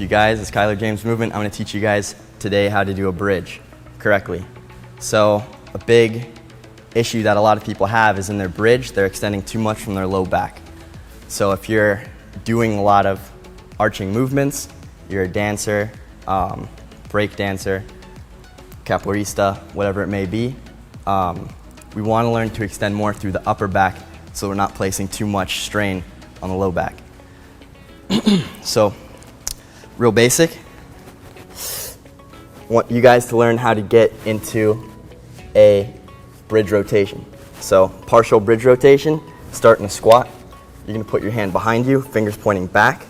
you guys, it's Kyler James Movement. I'm going to teach you guys today how to do a bridge correctly. So a big issue that a lot of people have is in their bridge, they're extending too much from their low back. So if you're doing a lot of arching movements, you're a dancer, break dancer, capoeirista, whatever it may be, we want to learn to extend more through the upper back so we're not placing too much strain on the low back. So, real basic, I want you guys to learn how to get into a bridge rotation. So, partial bridge rotation, start in a squat. You're going to put your hand behind you, fingers pointing back.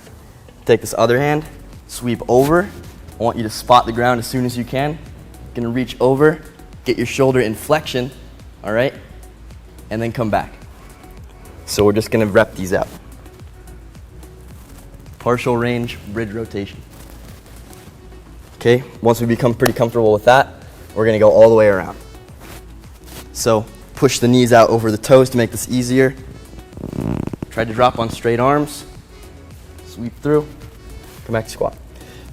Take this other hand, sweep over. I want you to spot the ground as soon as you can. You're going to reach over, get your shoulder in flexion, all right? And then come back. So we're just going to rep these out. Partial range bridge rotation. Okay, once we become pretty comfortable with that, we're going to go all the way around. So push the knees out over the toes to make this easier. Try to drop on straight arms. Sweep through. Come back to squat.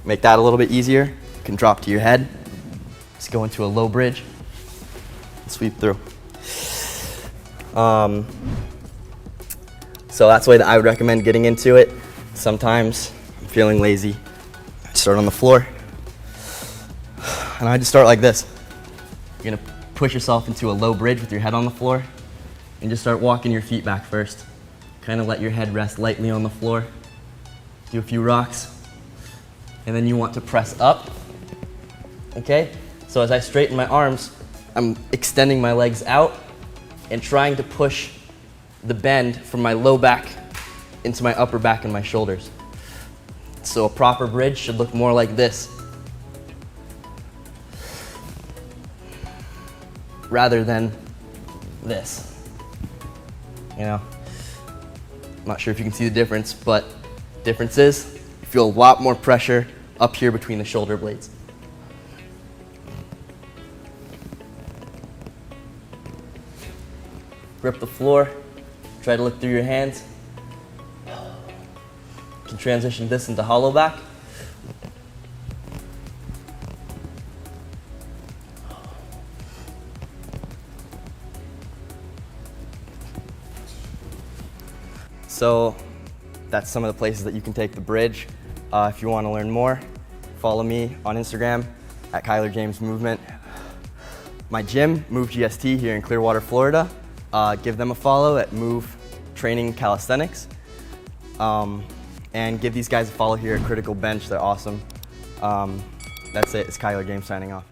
Make that a little bit easier. You can drop to your head. Just go into a low bridge. Sweep through. So that's the way that I would recommend getting into it. Sometimes I'm feeling lazy. I start on the floor. And I just start like this. You're gonna push yourself into a low bridge with your head on the floor and just start walking your feet back first. Kind of let your head rest lightly on the floor. Do a few rocks. And then you want to press up. Okay? So as I straighten my arms, I'm extending my legs out and trying to push the bend from my low back into my upper back and my shoulders. So a proper bridge should look more like this, rather than this. You know, I'm not sure if you can see the difference, but difference is you feel a lot more pressure up here between the shoulder blades. Grip the floor. Try to look through your hands. You can transition this into hollow back. So that's some of the places that you can take the bridge. If you want to learn more, follow me on Instagram at Kyler James Movement. My gym, Move GST, here in Clearwater, Florida. Give them a follow at Move Training Calisthenics. And give these guys a follow here at Criticalbench. They're awesome. That's it. It's Kyler James signing off.